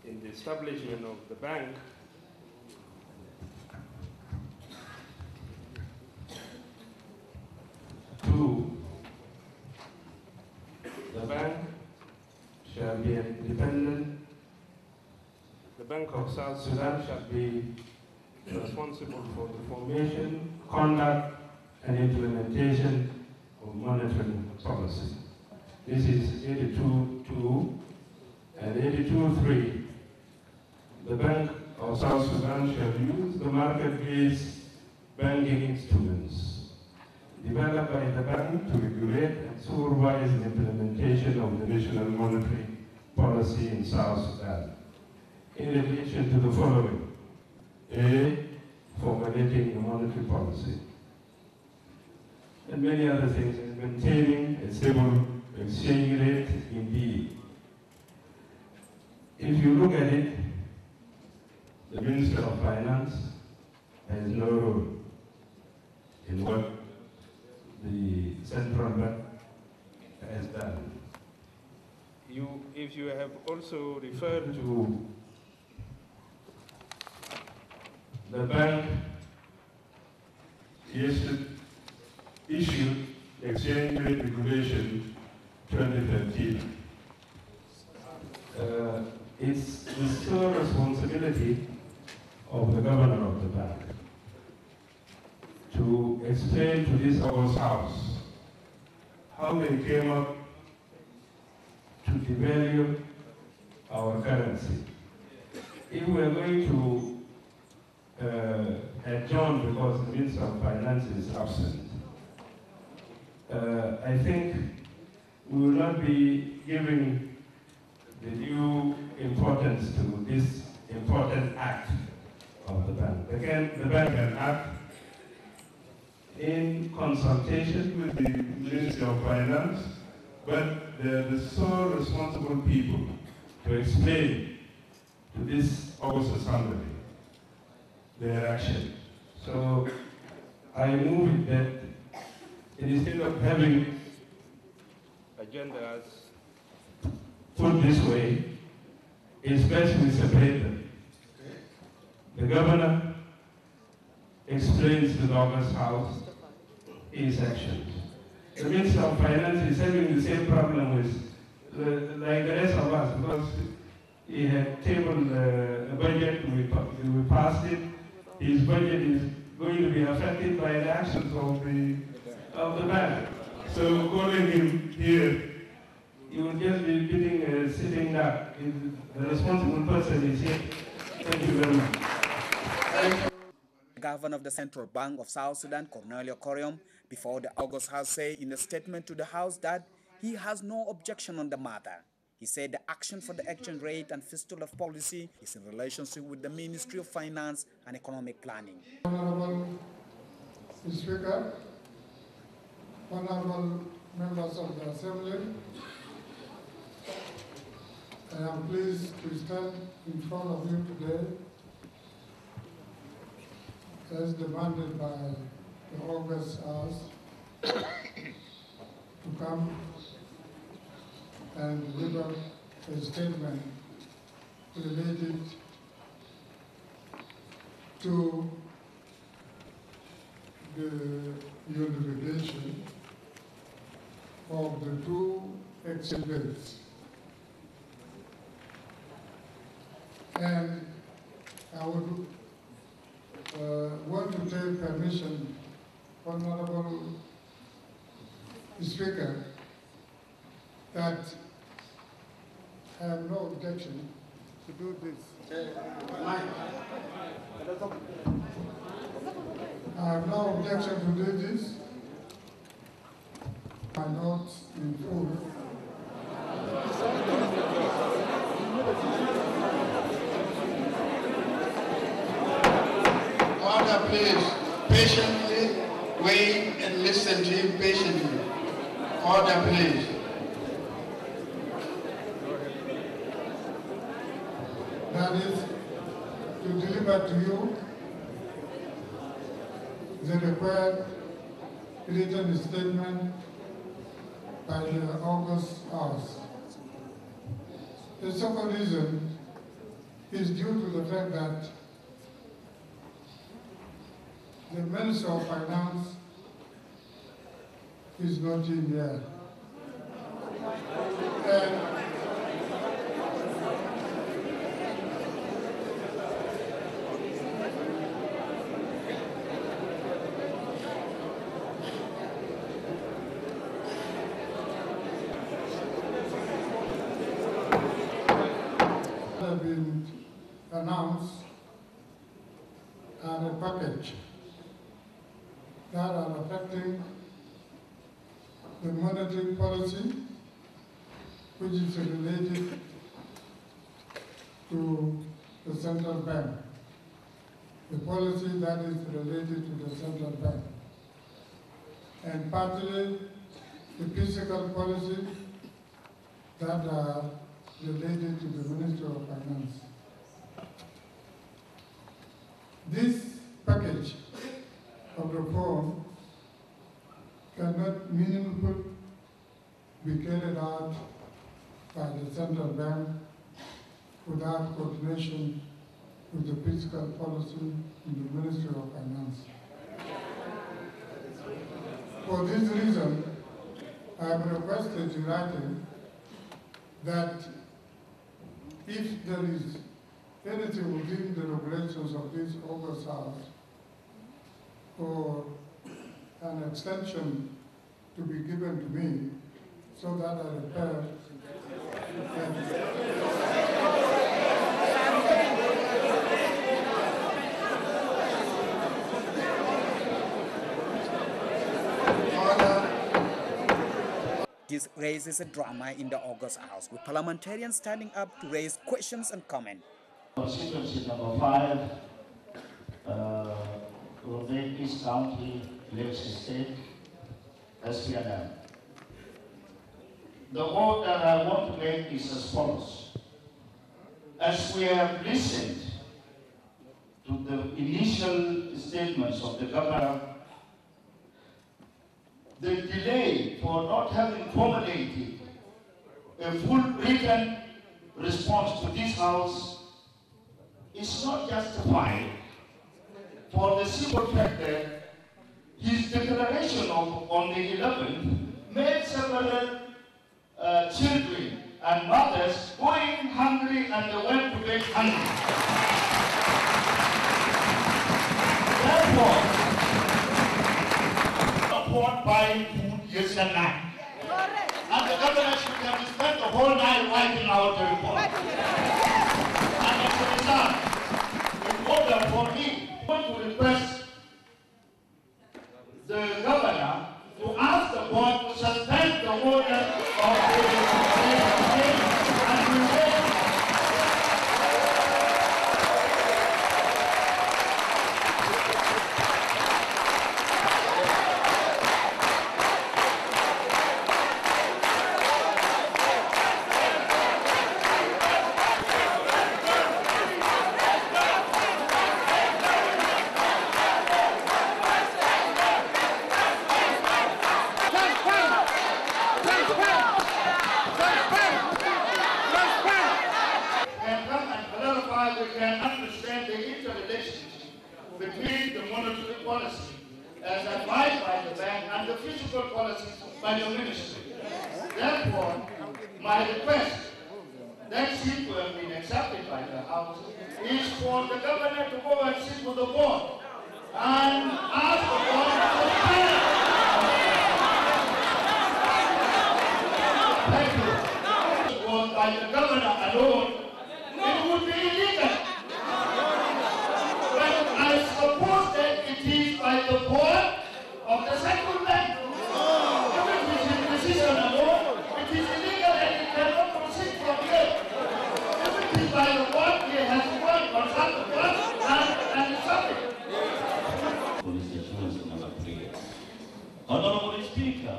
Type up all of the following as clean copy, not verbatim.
in the establishment of the bank, two, the bank shall be independent. The Bank of South Sudan shall be responsible for the formation, conduct, and implementation of monetary policy. This is 82.2 and 82.3. The Bank of South Sudan shall use the market-based banking instruments developed by the bank to regulate and supervise the implementation of the national monetary policy in South Sudan. In addition to the following: A, formulating the monetary policy, and many other things, and maintaining a stable exchange rate indeed. If you look at it, the Minister of Finance has no role in what the central bank has done. If you have also referred to the bank issued Exchange Rate Regulation 2013. It's the sole responsibility of the governor of the bank to explain to this August House how they came up to devalue our currency. If we are going to adjourn because the Minister of Finance is absent, I think we will not be giving the due importance to this important act of the bank. Again, the bank can act in consultation with the Ministry of Finance, but they're the sole responsible people to explain to this August Assembly their action. So I move that instead of having agendas put this way, it's best we separate them. The governor explains to the August House his actions. The Minister of Finance is having the same problem with, like the rest of us, because he had tabled a budget, we passed it. His budget is going to be affected by the actions of the bank. So calling him here, he will just be sitting there. The responsible person is here. Thank you very much. The governor of the Central Bank of South Sudan, Cornelio Corium, before the August House, said in a statement to the House that he has no objection on the matter. He said the action for the exchange rate and fiscal policy is in relationship with the Ministry of Finance and Economic Planning. Honorable Speaker, honorable members of the Assembly, I am pleased to stand in front of you today as demanded by the August House to come and deliver a statement related to the unification of the two exchange rates. And I would want to take permission, Honorable Speaker, that I have no objection to do this. I have no objection to do this. My notes in full. Order, please. Patiently wait and listen to him patiently. Order, please. That is to deliver to you the required written statement by the August House. The second reason is due to the fact that the Minister of Finance is not in there. Have been announced and a package that are affecting the monetary policy, which is related to the central bank, the policy that is related to the central bank, and partly the fiscal policy that are related to the Ministry of Finance. This package of reform cannot meaningfully be carried out by the central bank without coordination with the fiscal policy in the Ministry of Finance. For this reason, I have requested in writing that if there is anything within the regulations of this August House or an extension to be given to me so that I repair This raises a drama in the August House, with parliamentarians standing up to raise questions and comment. Constituency number 5, Rodney East County, Lagos State, SPNM. The vote that I want to make is as follows. As we have listened to the initial statements of the governor, the delay for not having formulated a full written response to this House is not justified for the simple fact that his declaration on the 11th made several children and mothers going hungry, and they went to bed hungry. Therefore, support buying food yes and night. And the government should have spent the whole night writing out the report. And as a result, in order for me, I want to request the governor to ask the board to suspend the order of the and we wait. We can understand the interrelationship between the monetary policy as advised by the bank and the fiscal policy by the ministry. Therefore, my request that seems to have been accepted by the House is for the governor to go and sit with the board and ask the board to suspend. Thank you. It was by the governor alone, it would be illegal. But I suppose that it is by the board of the central bank. If it is a decision alone, it is illegal and it cannot proceed from here. If it is by the board, it has to work on the board and stop it. Constituency number 3. Honorable Speaker,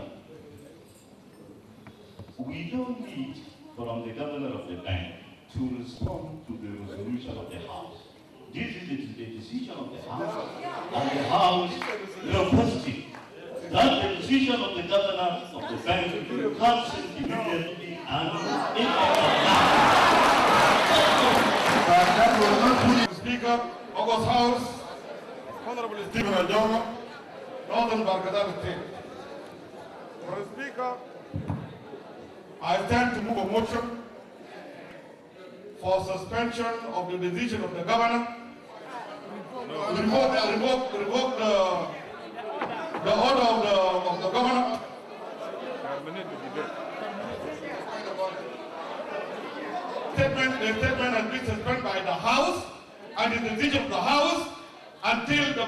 we don't need from the governor of the bank to respond to the resolution of the House. This is the decision of the House, and the House requested that the decision of the governor of the bank comes immediately and in August House, Honorable Stephen Ajomo, Northern Bargadal State. Mr. Speaker, I stand to move a motion for suspension of the decision of the governor, revoke the order of the governor, the statement has been suspended by the House and the decision of the House until the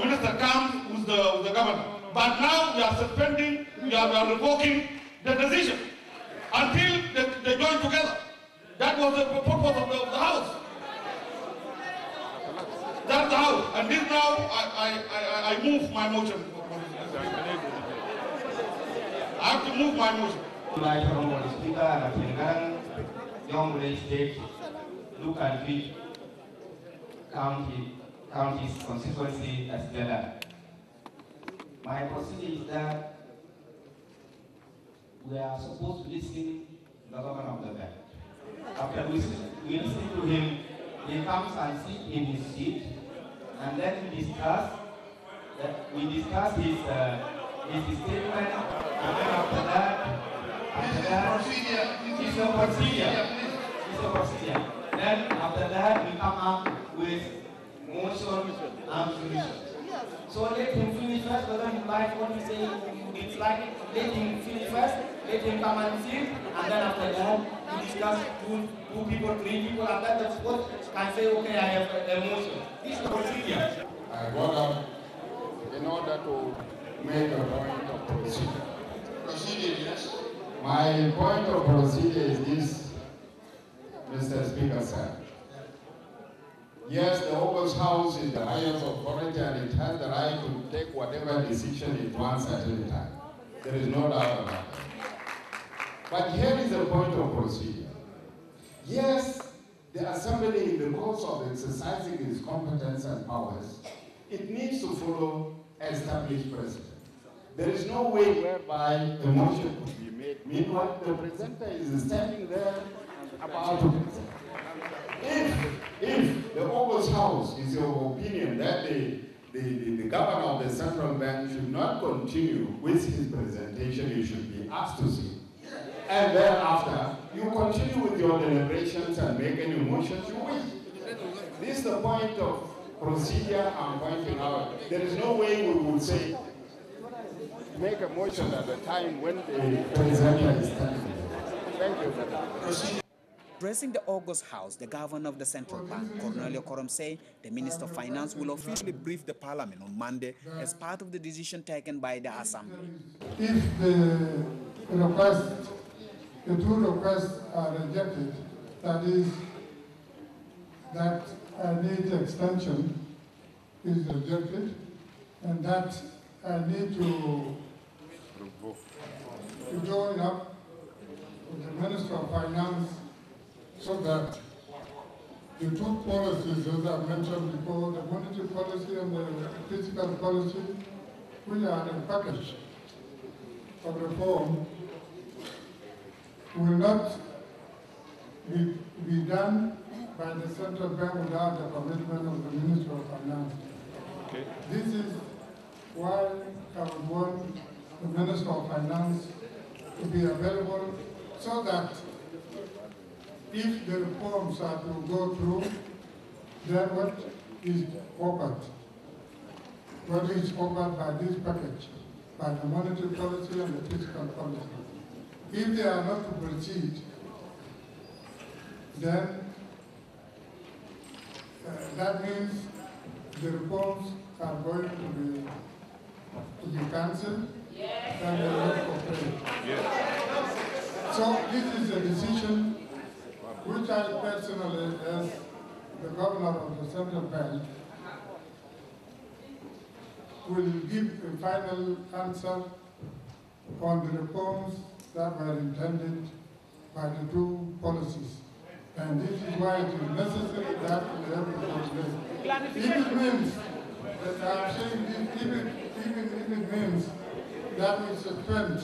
minister comes with the governor. But now we are suspending, we are revoking the decision until they join together. That was the purpose of the House. That's the House. And this now, I move my motion. I have to move my motion. Honorable Speaker, Young State, look at which county's constituency as well. My procedure is that we are supposed to listen to the governor of the bank. After we listen to him, he comes and sits in his seat, and then we discuss his statement, and then after that, it's a procedure. Then after that, we come up with motion and solution. So let him finish first, whether you like what he says, it's like it. Let him finish first, let him come and sit, and then after that, we discuss two people, three people, and then the sport can say, okay, I have a motion. This is the procedure. I got up in order to make a point of procedure. Procedure, yes. My point of procedure is this, Mr. Speaker, sir. Yes, the August House is the highest authority and it has the right to take whatever decision it wants at any time. There is no doubt about that. But here is the point of procedure. Yes, the Assembly, in the course of exercising its competence and powers, it needs to follow established precedent. There is no way whereby a motion could be made. Meanwhile, the presenter is standing there about to present. If the August House is your opinion that the governor of the central bank should not continue with his presentation, you should be asked to sit. And thereafter, you continue with your deliberations and make any motions you wish. This is the point of procedure I'm pointing out. There is no way we would say, make a motion at the time when the presenter is standing. Thank you. Addressing the August House, the governor of the central bank, Cornelio Korom, said the Minister of Finance will officially brief the parliament on Monday as part of the decision taken by the assembly. If the two requests are rejected, that is, that I need extension is rejected, and that I need to join up with the Minister of Finance so that the two policies, as I mentioned before, the monetary policy and the fiscal policy, which are a package of reform, will not be done by the central bank without the commitment of the Minister of Finance. Okay. This is why I would want the Minister of Finance to be available so that if the reforms are to go through, then what is offered by this package, by the monetary policy and the fiscal policy. If they are not to proceed, then that means the reforms are going to be cancelled, and they will not cooperate. So this is a decision which I personally, as the governor of the central bank, will give a final answer on the reforms that were intended by the two policies. And this is why it is necessary that we have to calculate. If it means that I'm saying this, even if it means that we suspend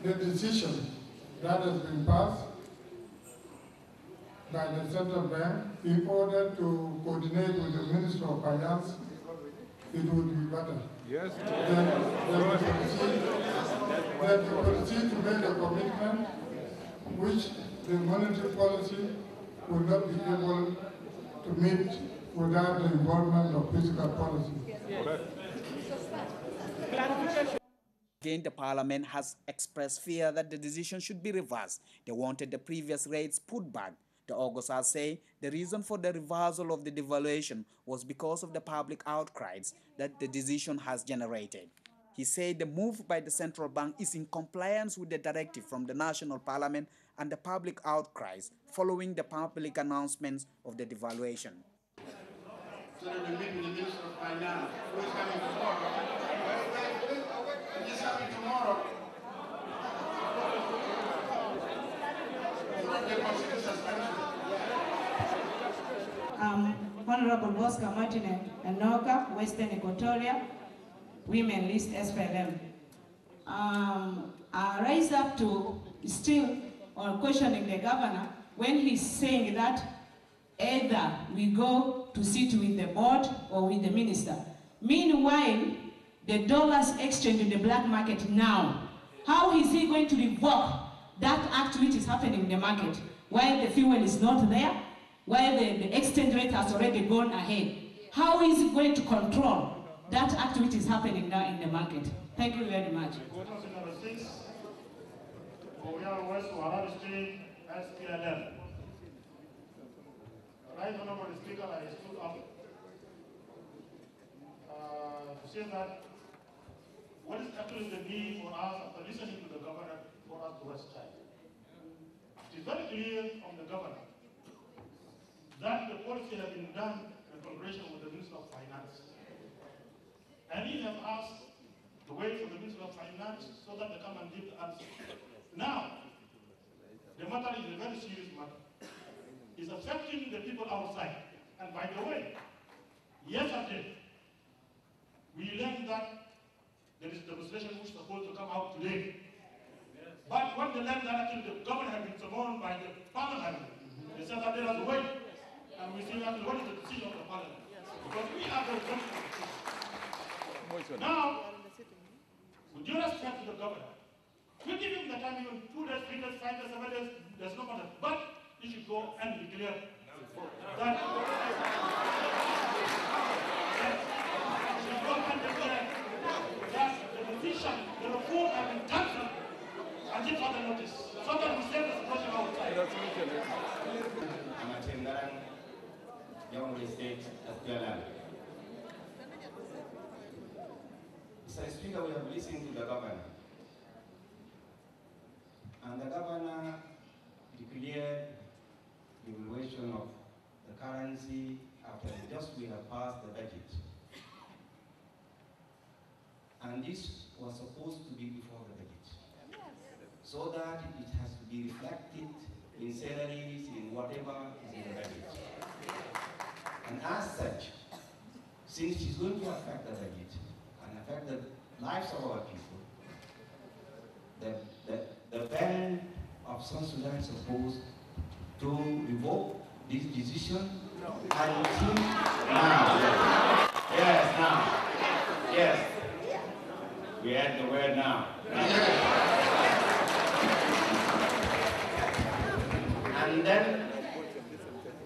the decision that has been passed, by the central bank in order to coordinate with the Minister of Finance, it would be better. Yes. That you proceed to make a commitment which the monetary policy will not be able to meet without the involvement of fiscal policy. Again, the parliament has expressed fear that the decision should be reversed. They wanted the previous rates put back. The Augustars say the reason for the reversal of the devaluation was because of the public outcries that the decision has generated. He said the move by the central bank is in compliance with the directive from the national parliament and the public outcries following the public announcements of the devaluation. So that we meet with the Minister of Finance, who is coming tomorrow. He's coming tomorrow. Honorable Bosca Martinez and Noka, Western Equatoria, Women List SPLM. I rise up to still on questioning the governor when he's saying that either we go to sit with the board or with the minister. Meanwhile, the dollars exchange in the black market now. How is he going to revoke that act which is happening in the market while the fuel is not there, while the exchange rate has already gone ahead? How is he going to control that act which is happening now in the market? Thank you very much. Number 6, West Warab Street, SPLM. Right, Honorable Speaker, I stood up to say that what is actually the need for us after listening to the governor for us to respect? It is very clear from the governor that the policy has been done in collaboration with the Minister of Finance. And he has asked to wait for the Minister of Finance so that they come and give the answer. Now, the matter is a very serious matter. It's affecting the people outside. And by the way, yesterday, we learned that there is a demonstration which is supposed to come out today. But when they learned that actually the government had been summoned by the parliament, they said that there is a way. And we see actually what is the decision of the parliament. Because we are the government. Now, with due respect to the governor, we give him the time, even 2 days, 3 days, 5 days, 7 days, there's no matter. But he should go and declare that the decision, the reform has been cancelled until further notice. So that we save the situation outside. Mr. Speaker, we have listened to the governor. And the governor declared the evaluation of the currency after just we have passed the budget. And this was supposed to be before the budget. So that it has to be reflected in salaries, in whatever is in the budget. And as such, since it is going to affect the budget and affect the lives of our people, the Bank of South Sudan is supposed to revoke this decision until now. Yes, now. Yes. We had the word now. And then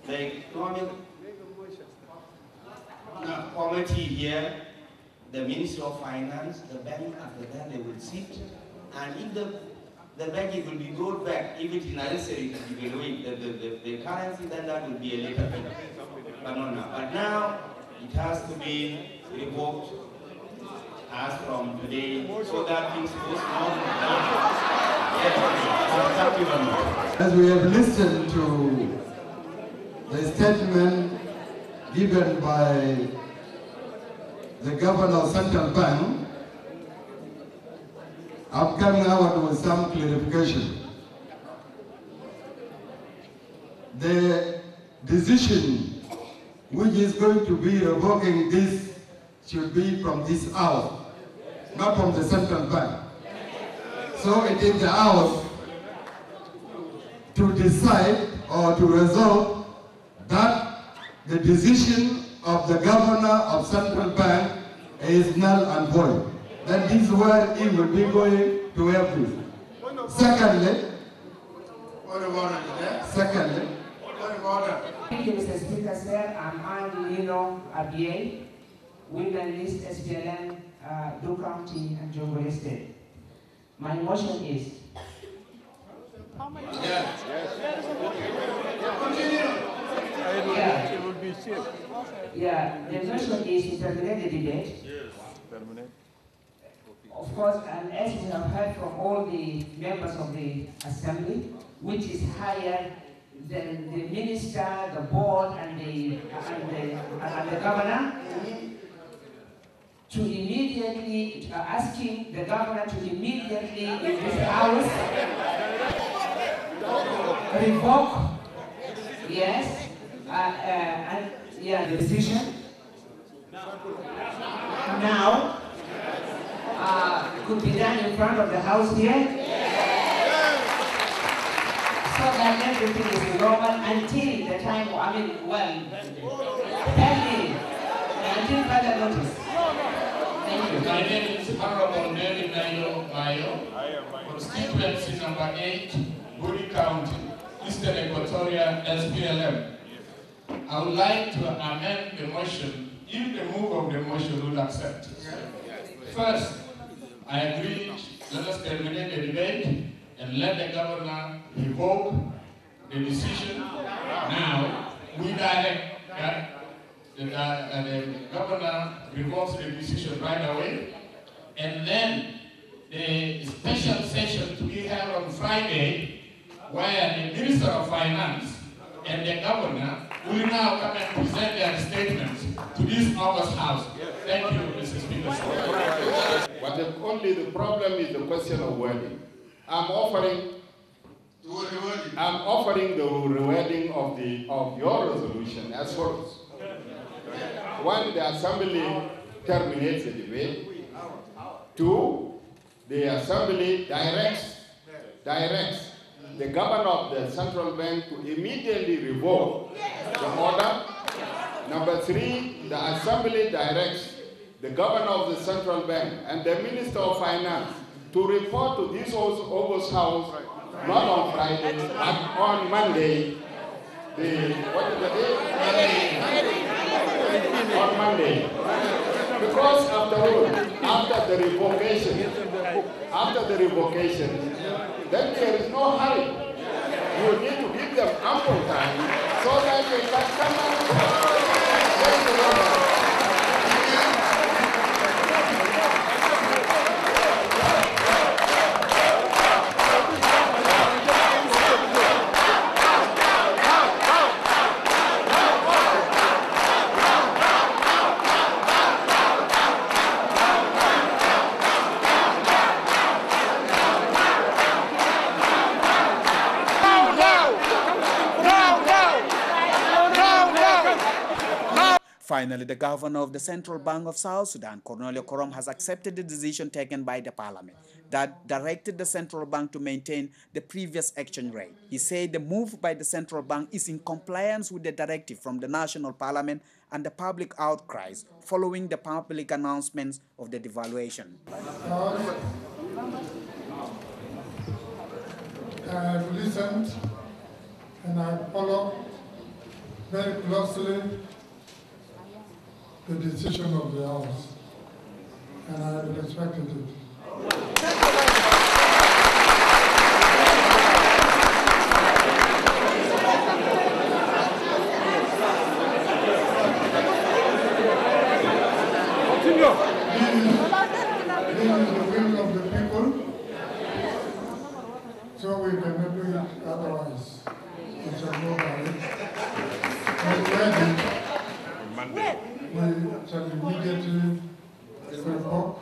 the economic committee here, the Minister of Finance, the bank, after that they will sit, and if the budget will be brought back, if it is necessary to devaluate the currency, then that will be a later thing. But now it has to be revoked as from today, so that things go smoothly. As we have listened to the statement given by the Governor of Central Bank, I'm coming out with some clarification. The decision which is going to be revoking this should be from this house, not from the Central Bank. So it is the house to decide or to resolve that the decision of the governor of Central Bank is null and void. Then this is where he will be going to help this. Secondly, thank you, Mr. Speaker, sir. I'm Angelino Abiy, Women List SPLM, Du County and Jongo State. My motion is. The motion is to terminate the debate. Yes, terminate. Of course, and as we have heard from all the members of the Assembly, which is higher than the minister, the board, and the governor, to immediately asking the governor to immediately in this house revoke, yes, the decision. Now, could be done in front of the house here, so that everything is normal until the time, until further notice. Thank you. My name is Honorable Mary Mayo, constituency number 8, Buri County, Eastern Equatoria, SPLM. I would like to amend the motion, if the move of the motion will accept. First, I agree, let us terminate the debate and let the governor revoke the decision. Now, we direct that the governor revokes the decision right away, and then the special session to be held on Friday, where the Minister of Finance and the governor will now come and present their statements to this August House. Thank you, Mr. Speaker. But only the problem is the question of wording. I'm offering the rewording of your resolution as follows. One, the Assembly terminates the debate. Two, the Assembly directs the governor of the central bank to immediately revoke the order. Number three, the Assembly directs the governor of the central bank and the Minister of Finance to report to this August House, not on Friday, but on Monday. What is the day? On Monday. Because after all, after the revocation, then there is no hurry. You need to give them ample time so that they can come and go. Finally, the governor of the Central Bank of South Sudan, Cornelio Korom, has accepted the decision taken by the parliament that directed the central bank to maintain the previous exchange rate. He said the move by the central bank is in compliance with the directive from the national parliament and the public outcries following the public announcements of the devaluation. I've listened and I follow very closely the decision of the House, and I respected it. This is the will of the people, so we cannot do it otherwise. We shall go by it. We shall immediately revoke.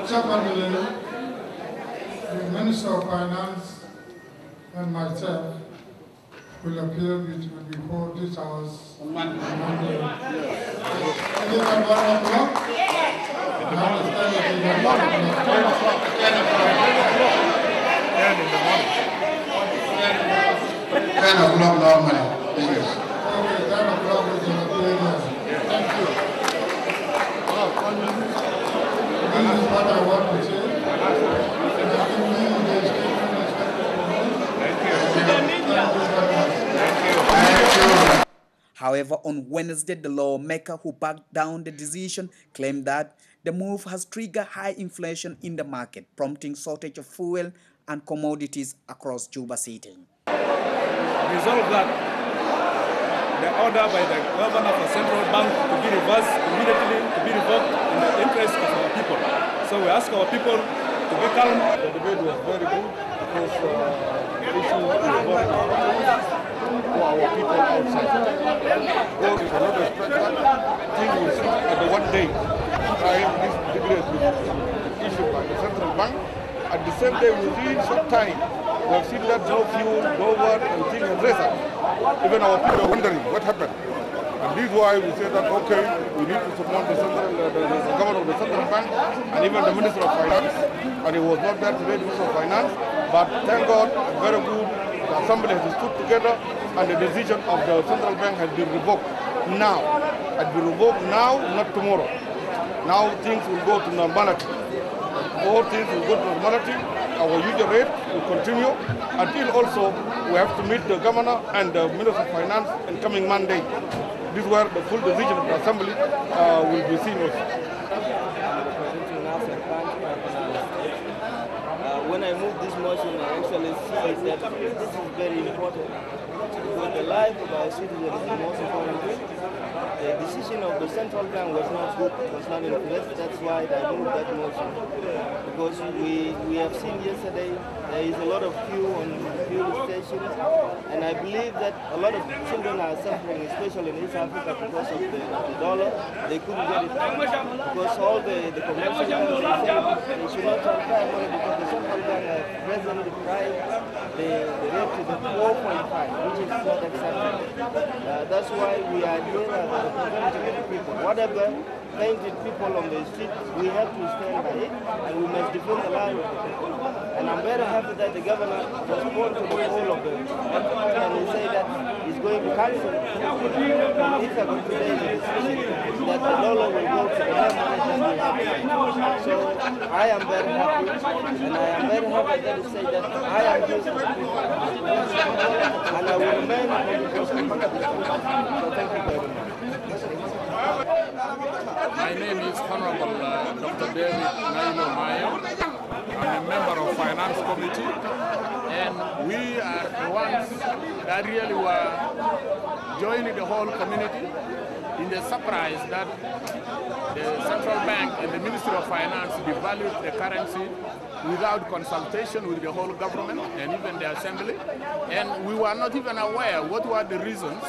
Secondly, the Minister of Finance and myself will appear before this house on Monday. Is it at 1 o'clock? I understand it is at 1 o'clock. 10 o'clock normally. Okay, 10 o'clock we can appear here. Thank you. This is what I want to say. However, on Wednesday, the lawmaker who backed down the decision claimed that the move has triggered high inflation in the market, prompting shortage of fuel and commodities across Juba City. Resolve that the order by the governor of the central bank to be reversed immediately, to be revoked in the interest of our people. So we ask our people to be calm. The debate was very good because the issue is very for our people outside. God is not expect that thing will sit at the one day time this degree has been issued by the central bank. At the same day, within short time, we have seen that no fuel, no water, and things have risen. Even our people are wondering what happened. And this is why we say that, okay, we need to support the governor of the central bank and even the Minister of Finance. And he was not there today, the Minister of Finance. But thank God, very good, the Assembly has stood together and the decision of the central bank has been revoked now. It has been revoked now, not tomorrow. Now things will go to normality. All things will go to normality. Our usual rate will continue until also we have to meet the governor and the Minister of Finance in coming Monday. This is where the full decision of the Assembly will be seen also. When I moved this motion, I actually see that this is very important because the life of our citizens is the most important thing. The decision of the central bank was not good, was not in place. That's why I moved that motion. Because we have seen yesterday there is a lot of queue on fuel stations, and I believe that a lot of children are suffering, especially in East Africa, because of the dollar. They couldn't get it because all the commercial banks say they should not transfer money because the central bank has raised the price, the rate to the 4.5, which is not acceptable. That's why we are here as a representative people. Whatever painted people on the street, we have to stand by it, and we must defend the life of the people. And I'm very happy that the governor responded to the whole of the and he said that he's going to cancel from Ithaca today the decision that the dollar will go to the level that we have. So I am very happy, and I am very happy that he said that I am here for the people, and I will remain on the person. So thank you very much. My name is Honorable Dr. David Nailo Mayo. I'm a member of Finance Committee, and we are the ones that really were joining the whole community in the surprise that the Central Bank and the Ministry of Finance devalued the currency without consultation with the whole government and even the Assembly. And we were not even aware what were the reasons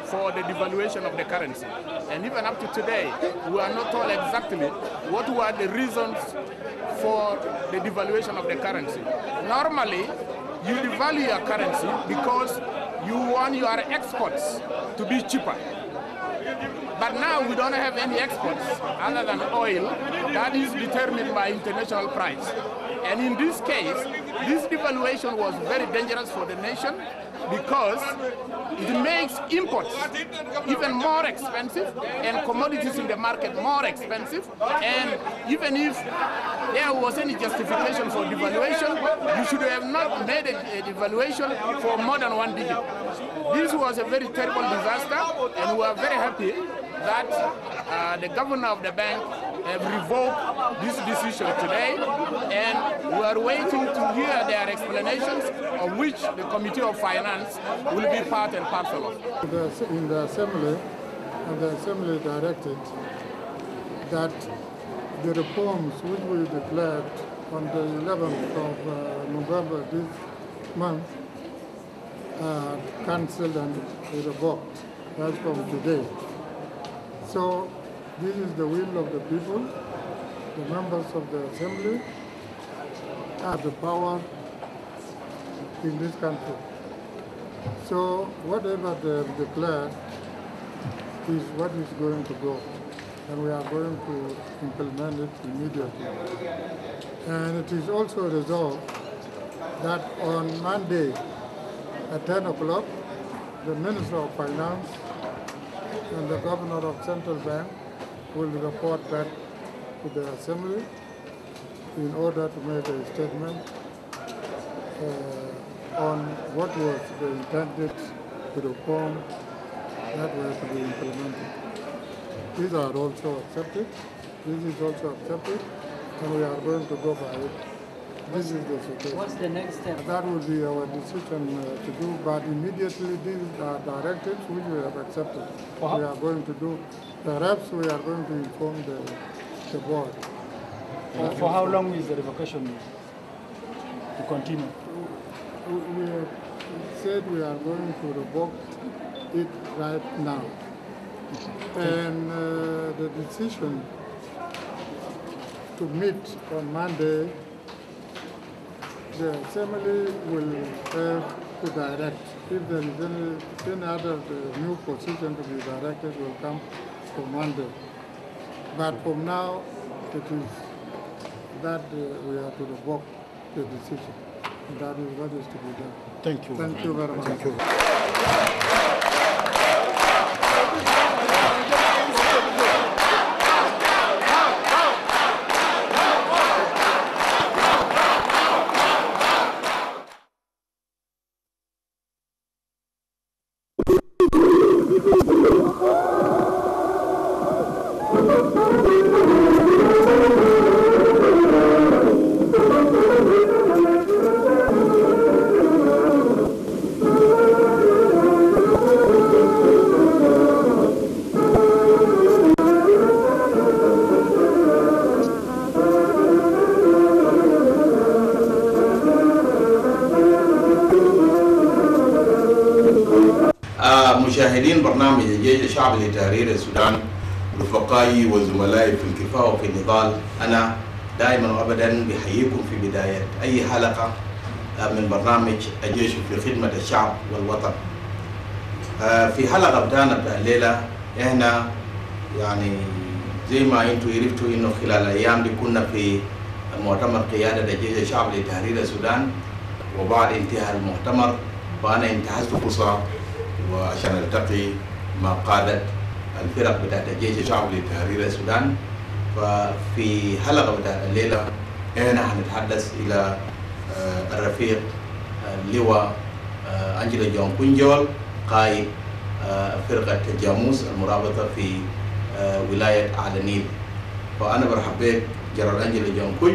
for the devaluation of the currency. And even up to today, we are not told exactly what were the reasons for the devaluation of the currency. Normally, you devalue your currency because you want your exports to be cheaper. But now we don't have any exports other than oil that is determined by international price. And in this case, this devaluation was very dangerous for the nation because it makes imports even more expensive and commodities in the market more expensive. And even if there was any justification for devaluation, you should have not made a devaluation for more than 1 digit. This was a very terrible disaster, and we are very happy that the governor of the bank have revoked this decision today, and we are waiting to hear their explanations, of which the Committee of Finance will be part and parcel of. In the Assembly, and the Assembly directed that the reforms which we declared on the 11th of November this month are cancelled and revoked as from today. So this is the will of the people. The members of the Assembly have the power in this country. So So whatever they declare is what is going to go, and we are going to implement it immediately. And it is also resolved that on Monday at 10 o'clock, the Minister of Finance and the Governor of Central Bank will report back to the Assembly in order to make a statement on what was the intended reform that were to be implemented. These are also accepted. This is also accepted, and we are going to go by it. This is the situation. What's the next step? That will be our decision to do, but immediately these are directives which we have accepted. We are going to do. Perhaps we are going to inform the board. For how long is the revocation to continue? We have said we are going to revoke it right now. And the decision to meet on Monday, the Assembly will have to direct. If there is any other new position to be directed, will come for Monday. But from now, it is that we have to revoke the decision. That is what is to be done. Thank you. Thank you very much. Thank you. مشاهدين برنامج الجيش الشعبي لتحرير السودان، رفقائي وزملائي في الكفاح وفي النضال، أنا دائما وأبدا بحييكم في بداية أي حلقة من برنامج الجيش في خدمة الشعب والوطن. في حلقة بتاعنا بتاع الليلة إحنا يعني زي ما أنتم عرفتوا إنه خلال الأيام دي كنا في مؤتمر قيادة الجيش الشعبي لتحرير السودان، وبعد انتهاء المؤتمر فأنا انتهزت فرصة وعشان التقي مع قادة الفرق بتاعت الجيش الشعبي لتحرير السودان. ففي حلقة بتاعت الليلة احنا هنتحدث إلى الرفيق اللواء أنجلو جون كونجول، قائد فرقة الجاموس المرابطة في ولاية على النيل. فأنا برحب بك جنرال أنجلو جون كوج،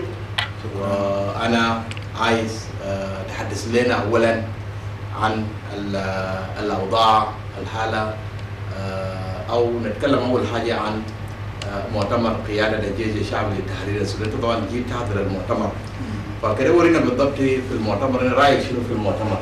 وأنا عايز تحدث لنا أولا عن الأوضاع الحالة، أو نتكلم أول حاجة عن مؤتمر قيادة الجيش الشعبي لتحرير السودان. طبعا جيت تحضر المؤتمر، فكده ورينا بالضبط في المؤتمر رأيك شنو في المؤتمر؟